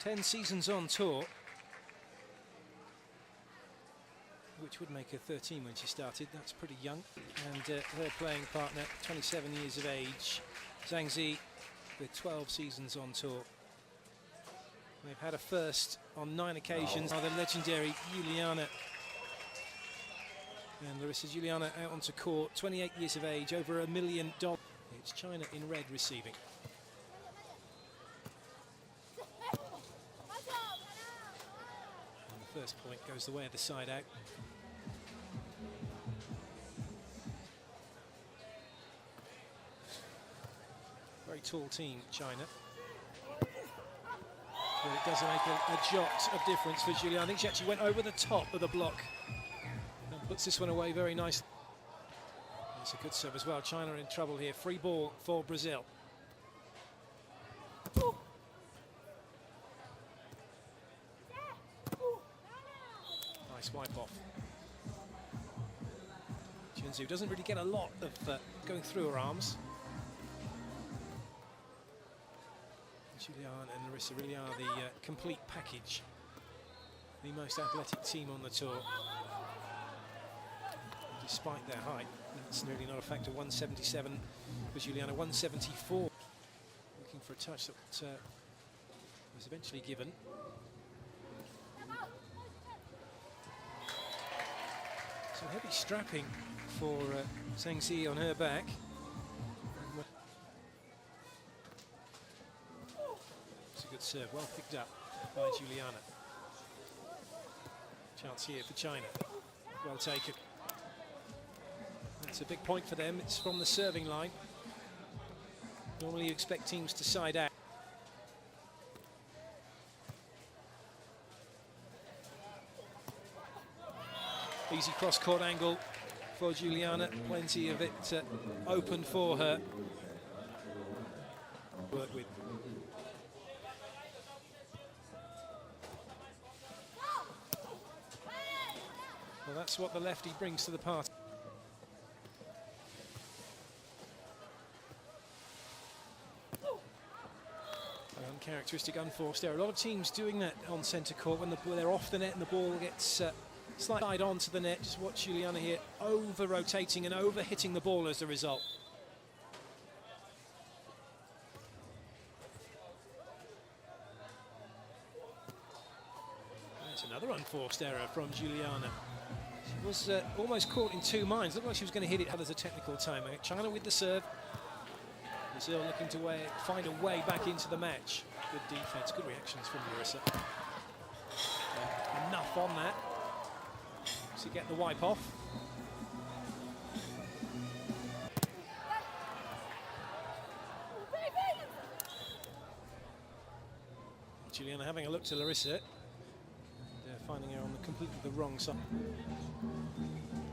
10 seasons on tour, which would make her 13 when she started. That's pretty young. And her playing partner, 27 years of age, Zhang with 12 seasons on tour. They've had a first on 9 occasions. The legendary Juliana. And Larissa-Juliana out onto court, 28 years of age, over $1 million. It's China in red receiving. And the first point goes the way of the side out. Very tall team, China. But it does make a jot of difference for Juliana. I think she actually went over the top of the block and puts this one away very nicely. It's a good serve as well. China in trouble here. Free ball for Brazil. Nice wipe off. Xue-Zhang doesn't really get a lot of going through her arms. Juliana and Larissa really are the complete package. The most athletic team on the tour. Despite their height, that's nearly not a factor. 177 for Juliana, 174. Looking for a touch that was eventually given. So heavy strapping for Zhang on her back. It's a good serve, well picked up by Juliana. Chance here for China. Well taken. It's a big point for them. It's from the serving line. Normally you expect teams to side out. Easy cross-court angle for Juliana. Plenty of it open for her. Work with. Well, that's what the lefty brings to the party. Uncharacteristic, unforced error. A lot of teams doing that on centre court when they're off the net and the ball gets slides onto the net. Just watch Juliana here over-rotating and over-hitting the ball as a result. There's another unforced error from Juliana. She was almost caught in two minds. Looked like she was going to hit it as a technical time. China with the serve. Brazil looking to find a way back into the match. Good defense, good reactions from Larissa. Enough on that to get the wipe off. Juliana having a look to Larissa. And, finding her on completely the wrong side.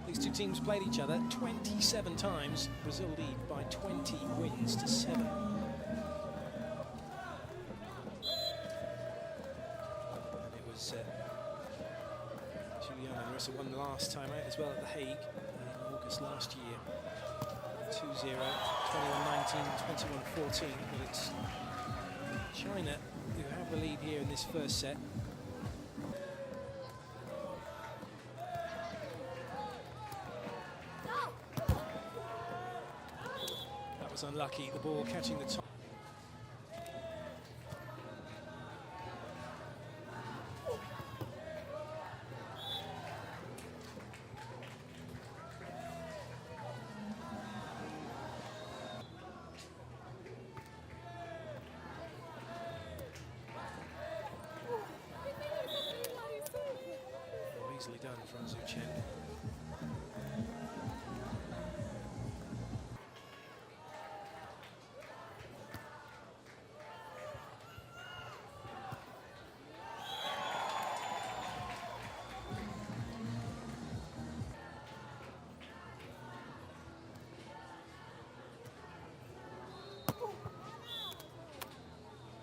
These two teams played each other 27 times. Brazil lead by 20 wins to 7. And it was Juliana and Larissa won the last time out as well at The Hague in August last year. 2-0, 21-19, 21-14. But it's China who have the lead here in this first set. Was unlucky, the ball catching the top. Easily done from CHN.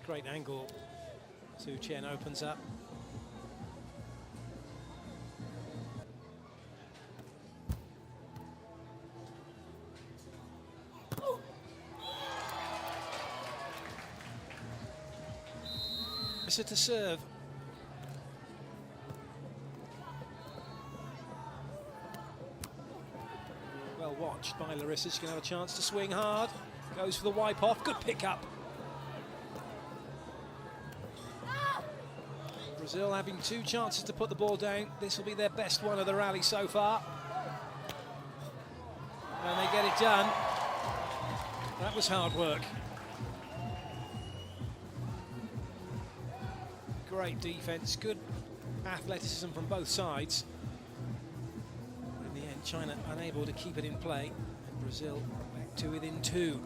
Great angle. CHN opens up. Larissa to serve. Well watched by Larissa. She's going to have a chance to swing hard. Goes for the wipe off. Good pick up. Brazil having 2 chances to put the ball down. This will be their best one of the rally so far. And they get it done. That was hard work. Great defense, good athleticism from both sides. In the end, China unable to keep it in play, and Brazil back to within 2.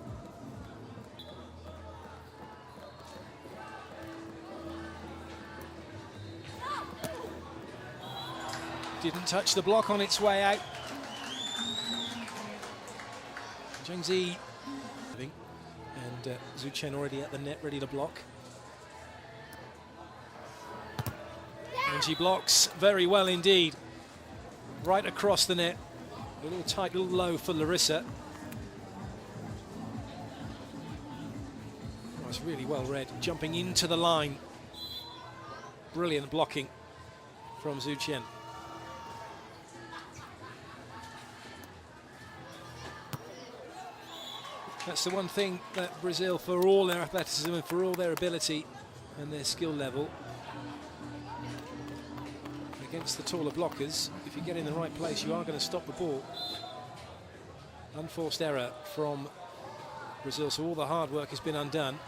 Didn't touch the block on its way out. Zhang and Xue-Zhang already at the net, ready to block. And she blocks very well indeed. Right across the net. A little tight, a little low for Larissa. Oh, it's really well read. Jumping into the line. Brilliant blocking from Xue-Zhang. That's the one thing that Brazil, for all their athleticism and for all their ability and their skill level, against the taller blockers, if you get in the right place, you are going to stop the ball. Unforced error from Brazil, so all the hard work has been undone.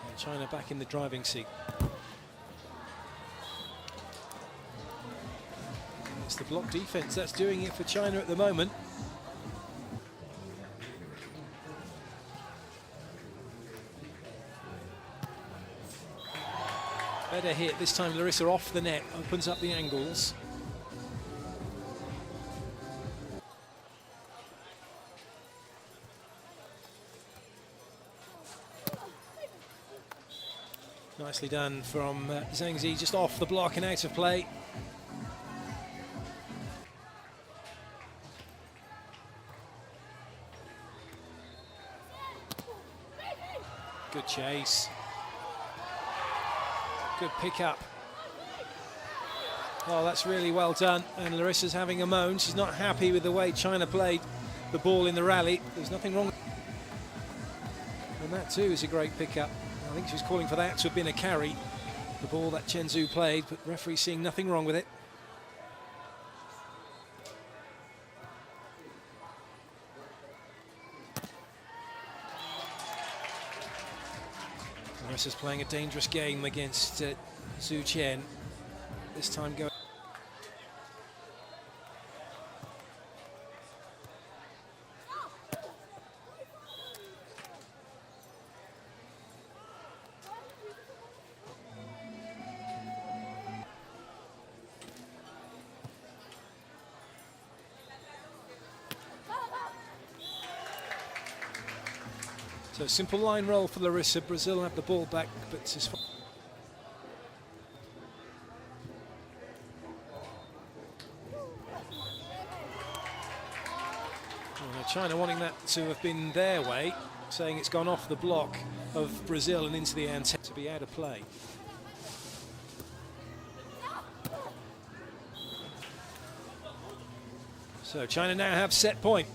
And China back in the driving seat. It's the block defense that's doing it for China at the moment. Better hit, this time Larissa off the net, opens up the angles. Nicely done from Zhang Zi, just off the block and out of play. Good chase. Good pick up. Oh, that's really well done. And Larissa's having a moan. She's not happy with the way China played the ball in the rally. There's nothing wrong. And that too is a great pick up. I think she was calling for that to have been a carry, the ball that Chen Zhu played, but referee seeing nothing wrong with it. Larissa's playing a dangerous game against Xue-Zhang. This time going. So simple line roll for Larissa. Brazil have the ball back, but it's China wanting that to have been their way, saying it's gone off the block of Brazil and into the antenna to be out of play. So China now have set point.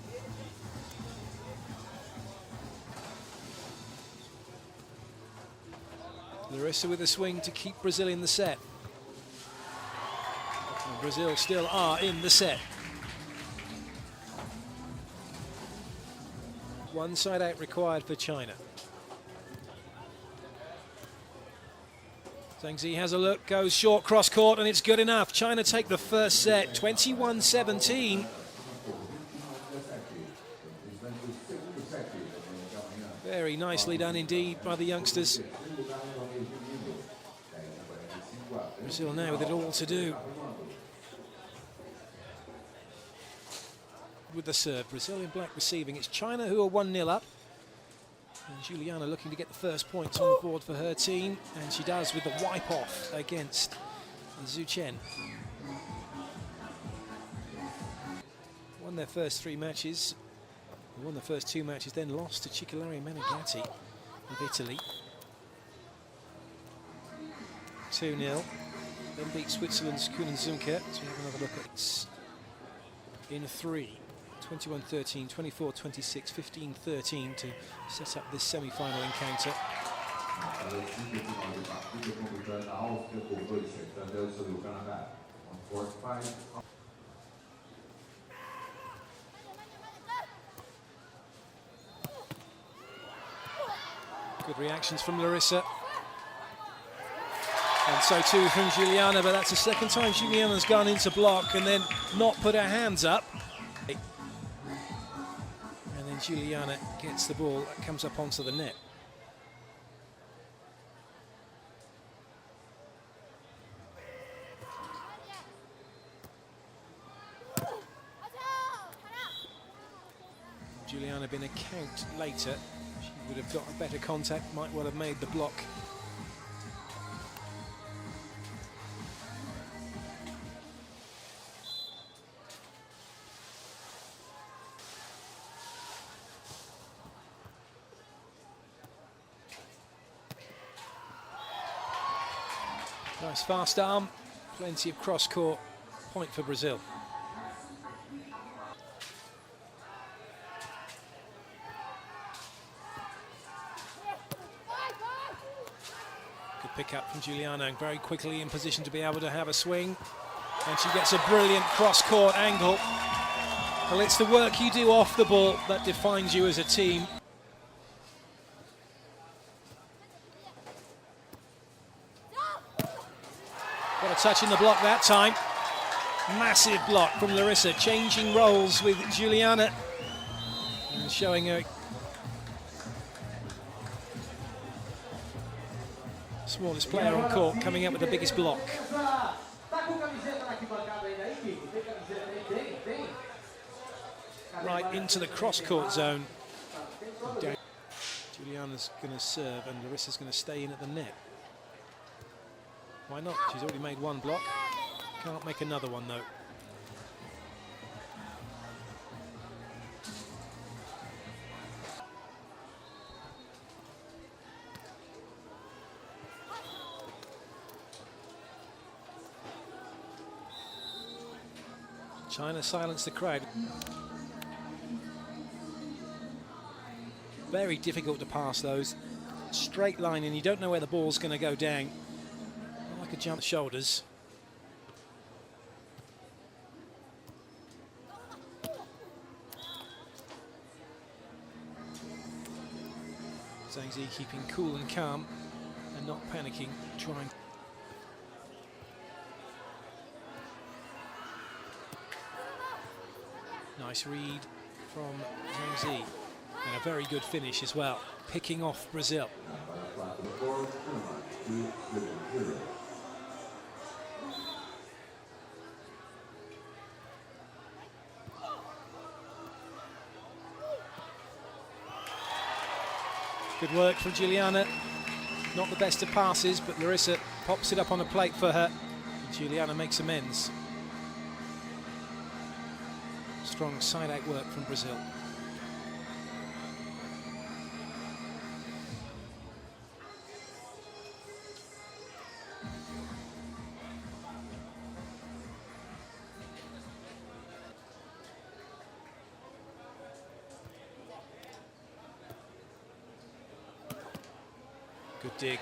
Larissa with a swing to keep Brazil in the set. And Brazil still are in the set. One side out required for China. Zhang Zi has a look, goes short cross court, and it's good enough. China take the first set, 21-17. Very nicely done indeed by the youngsters. Brazil now with it all to do. With the serve, Brazil in black receiving. It's China who are 1-0 up. And Juliana looking to get the first points on the board for her team. And she does with the wipe off against Xue-Zhang. Won their first 3 matches. Won the first 2 matches, then lost to Ciccolari Menegatti of Italy. 2-0. Then beat Switzerland's Xue-Zhang. So we have another look at it. In 3. 21-13, 24-26, 15-13 to set up this semi-final encounter. Good reactions from Larissa. And so too from Juliana, but that's the second time Juliana's gone into block and then not put her hands up. And then Juliana gets the ball that comes up onto the net. Juliana been a count later. She would have got a better contact, might well have made the block. Nice fast arm, plenty of cross-court, point for Brazil. Good pick up from Juliana, and very quickly in position to be able to have a swing. And she gets a brilliant cross-court angle. Well, it's the work you do off the ball that defines you as a team. Got a touch in the block that time. Massive block from Larissa, changing roles with Juliana and showing her smallest player on court coming up with the biggest block. Right into the cross-court zone. Juliana's going to serve and Larissa's going to stay in at the net. Why not? She's already made one block. Can't make another one though. China silenced the crowd. Very difficult to pass those. Straight line and you don't know where the ball's going to go down. Like a jump shoulders. Zhang Zi keeping cool and calm and not panicking, trying. Nice read from Zhang Zi and a very good finish as well, picking off Brazil. Good work from Juliana. Not the best of passes, but Larissa pops it up on a plate for her. And Juliana makes amends. Strong side-out work from Brazil. Good dig.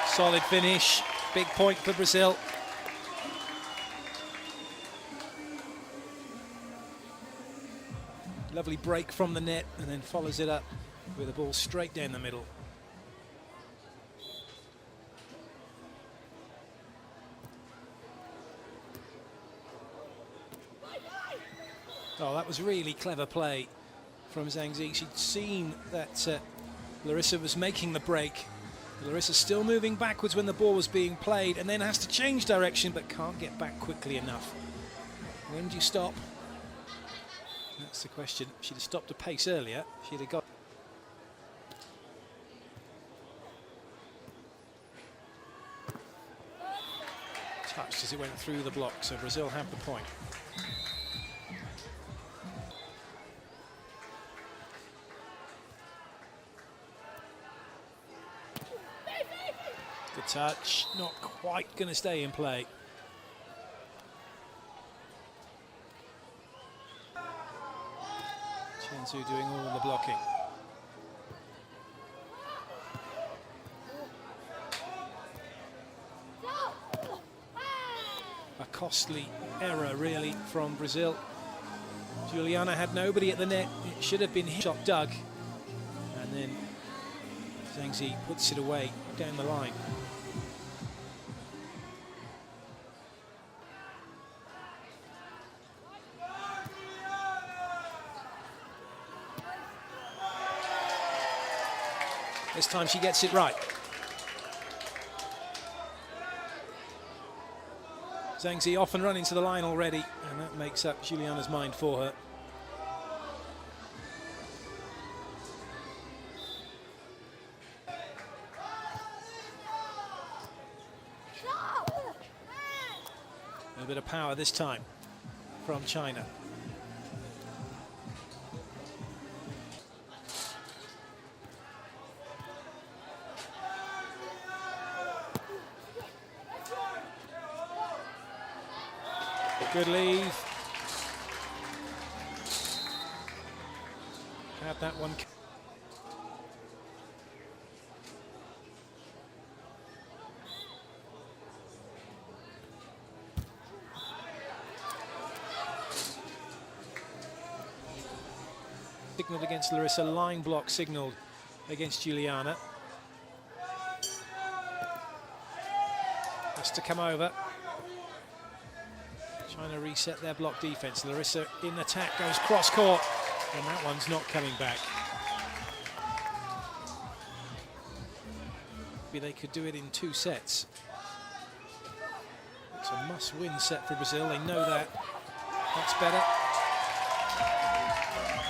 Solid finish. Big point for Brazil. Lovely break from the net and then follows it up with a ball straight down the middle. Oh, that was really clever play from Zhang Zi. She'd seen that Larissa was making the break. Larissa still moving backwards when the ball was being played and then has to change direction but can't get back quickly enough. When do you stop? That's the question. She'd have stopped a pace earlier. She'd have got... touched as it went through the block, so Brazil have the point. Good touch, not quite going to stay in play. Xue-Zhang doing all the blocking. A costly error, really, from Brazil. Juliana had nobody at the net. It should have been shot dug. And then Zhang puts it away down the line. This time she gets it right. Zhang off and running to the line already, and that makes up Juliana's mind for her. A bit of power this time from China. Good leave. Had that one. Signaled against Larissa, line block signaled against Juliana. Has to come over. Trying to reset their block defense. Larissa in attack, goes cross court, and that one's not coming back. Maybe they could do it in 2 sets. It's a must-win set for Brazil, they know that. That's better.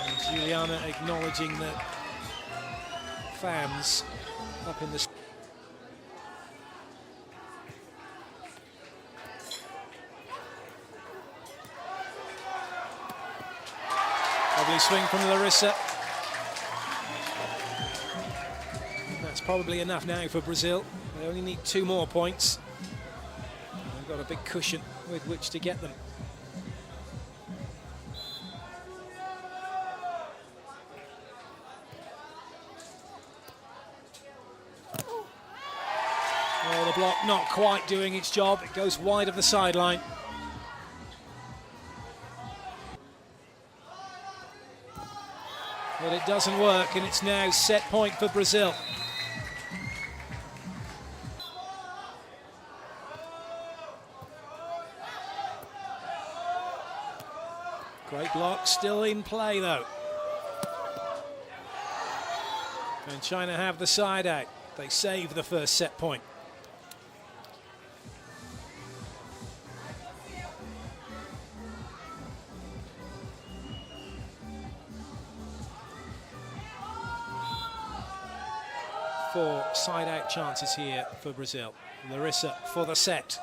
And Juliana acknowledging that fans up in the... Lovely swing from Larissa. That's probably enough now for Brazil. They only need 2 more points. They've got a big cushion with which to get them. Oh, the block not quite doing its job. It goes wide of the sideline. But it doesn't work, and it's now set point for Brazil. Great block, still in play though. And China have the side out. They save the first set point. Four side-out chances here for Brazil. Larissa for the set.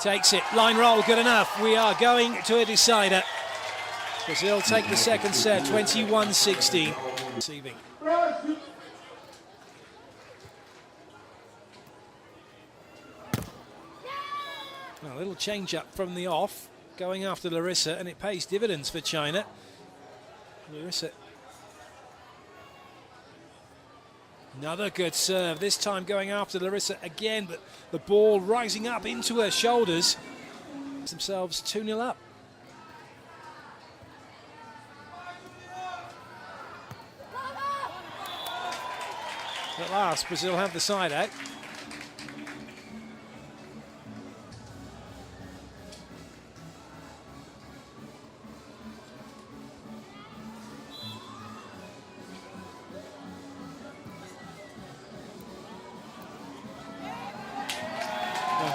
Takes it, line roll, good enough. We are going to a decider. Brazil take the second set, 21-16. Receiving. A little change-up from the off, going after Larissa, and it pays dividends for China. Larissa. Another good serve, this time going after Larissa again, but the ball rising up into her shoulders. Themselves 2-0 up. At last, Brazil have the side out.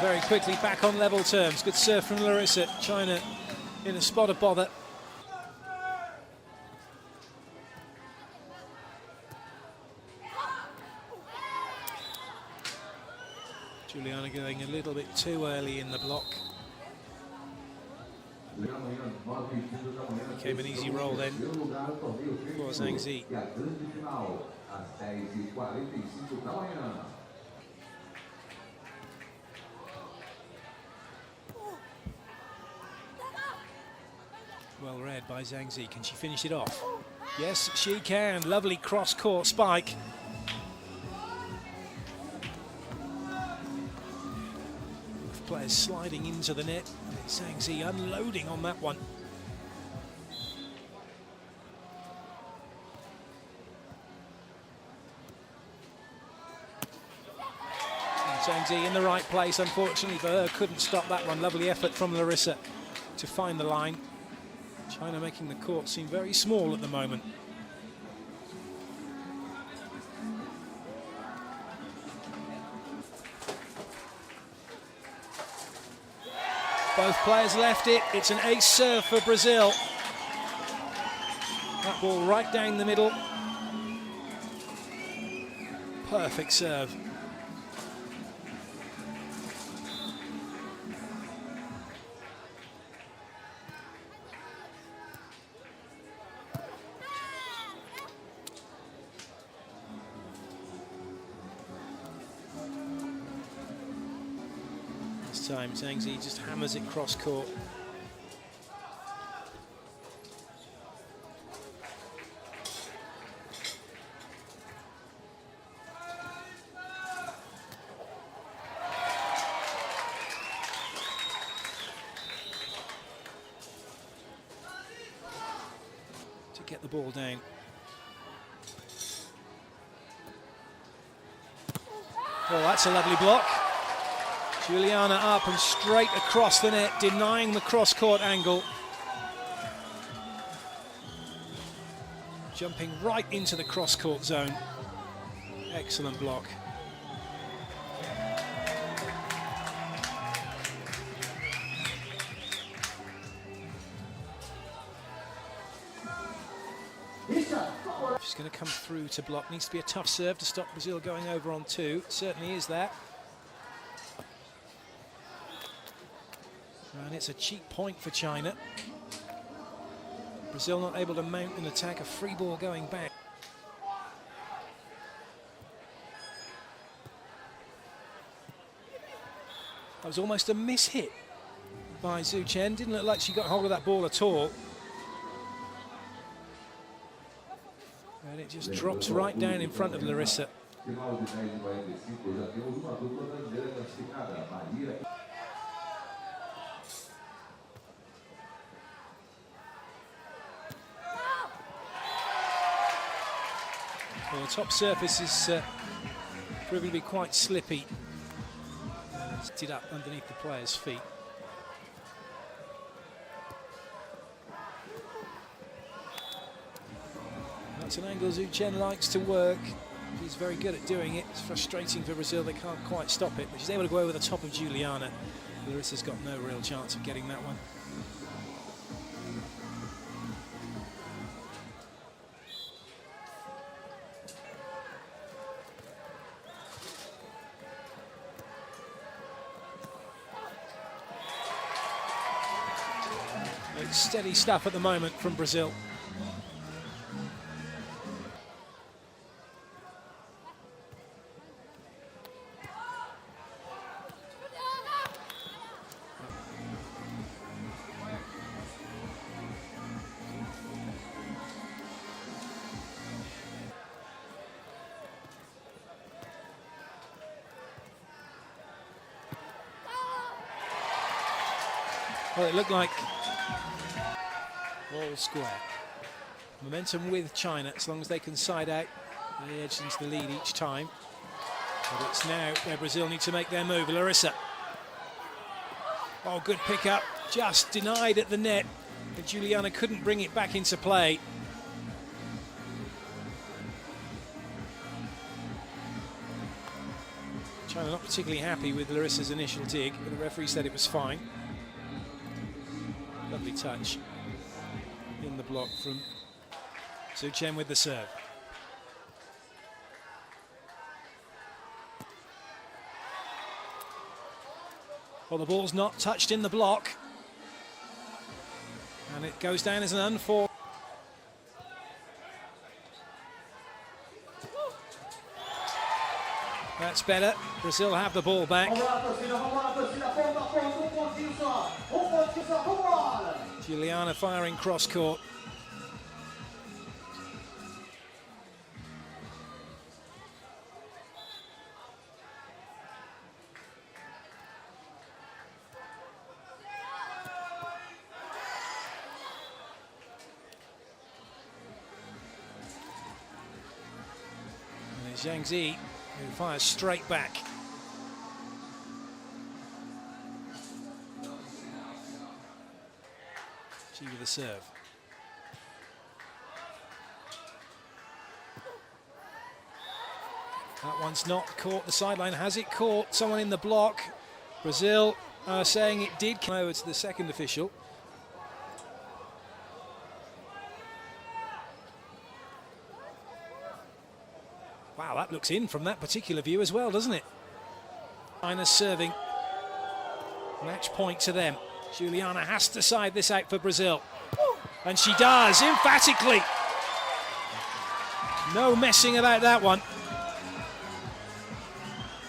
Very quickly back on level terms. Good serve from Larissa. China in a spot of bother. Juliana going a little bit too early in the block. Became an easy roll then for Zhang. Well read by Zhang Zi. Can she finish it off? Yes, she can. Lovely cross-court spike. Both players sliding into the net. Zhang Zi unloading on that one. Zhang Zi in the right place, unfortunately for her, couldn't stop that one. Lovely effort from Larissa to find the line. China making the court seem very small at the moment. Both players left it. It's an ace serve for Brazil. That ball right down the middle. Perfect serve. This time Zhang Zi just hammers it cross court. To get the ball down. Oh, that's a lovely block. Juliana up and straight across the net, denying the cross-court angle. Jumping right into the cross-court zone. Excellent block. She's going to come through to block. Needs to be a tough serve to stop Brazil going over on two. It certainly is that. And it's a cheap point for China. Brazil not able to mount an attack, a free ball going back. That was almost a miss-hit by Xue-Zhang. Didn't look like she got hold of that ball at all. And it just drops right down in front of Larissa. Well, the top surface is proving to be quite slippy. It's it up underneath the player's feet. That's an angle Xue-Zhang likes to work. She's very good at doing it. It's frustrating for Brazil, they can't quite stop it, but she's able to go over the top of Juliana. Larissa's got no real chance of getting that one. It's steady stuff at the moment from Brazil. Well, it looked like all square. Momentum with China, as long as they can side out, they edge into the lead each time. But it's now where Brazil need to make their move. Larissa. Oh, good pick up, just denied at the net, but Juliana couldn't bring it back into play. China not particularly happy with Larissa's initial dig, but the referee said it was fine. Lovely touch in the block from Xue-Zhang with the serve. Well, the ball's not touched in the block. And it goes down as an unforced. That's better. Brazil have the ball back. Juliana firing cross court. And it's Zhang Zi who fires straight back. She with the serve. That one's not caught the sideline. Has it caught someone in the block? Brazil saying it did come over to the second official. Wow, that looks in from that particular view as well, doesn't it? China's serving. Match point to them. Juliana has to side this out for Brazil. And she does, emphatically. No messing about that one.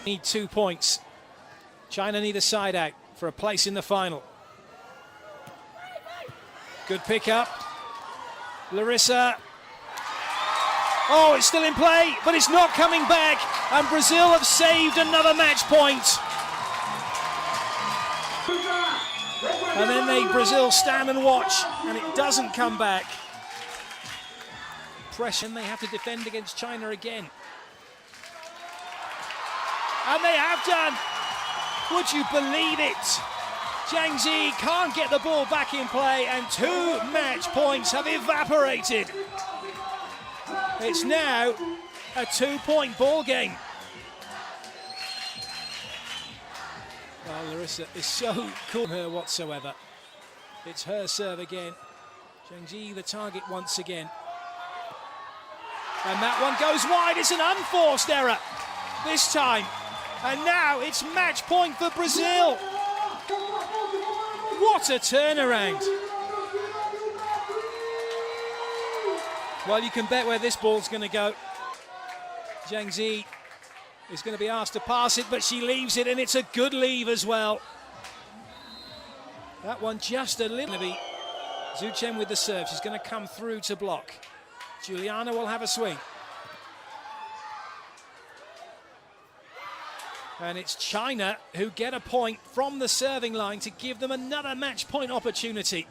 Need 2 points. China need a side out for a place in the final. Good pick up. Larissa. Oh, it's still in play, but it's not coming back. And Brazil have saved another match point. And then Brazil stand and watch, and it doesn't come back. Pressure, and they have to defend against China again. And they have done. Would you believe it? Zhang Zi can't get the ball back in play, and 2 match points have evaporated. It's now a 2-point ball game. Well, Larissa is so cool her whatsoever. It's her serve again. Zhang Zi the target once again. And that one goes wide. It's an unforced error this time. And now it's match point for Brazil. What a turnaround. Well, you can bet where this ball's going to go. Zhang Zi is going to be asked to pass it, but she leaves it, and it's a good leave as well. That one just a little bit. Xue-Zhang with the serve. She's going to come through to block. Juliana will have a swing. And it's China who get a point from the serving line to give them another match point opportunity.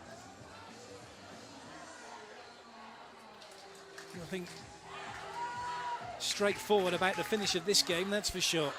Nothing straightforward about the finish of this game, that's for sure.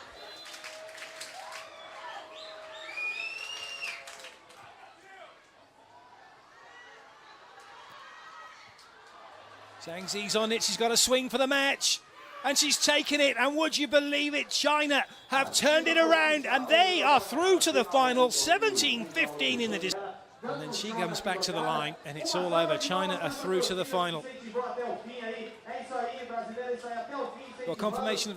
Zhang Zi's on it, she's got a swing for the match. And she's taken it, and would you believe it, China have turned it around, and they are through to the final, 17-15 in the distance. And then she comes back to the line, and it's all over. China are through to the final. Well, confirmation of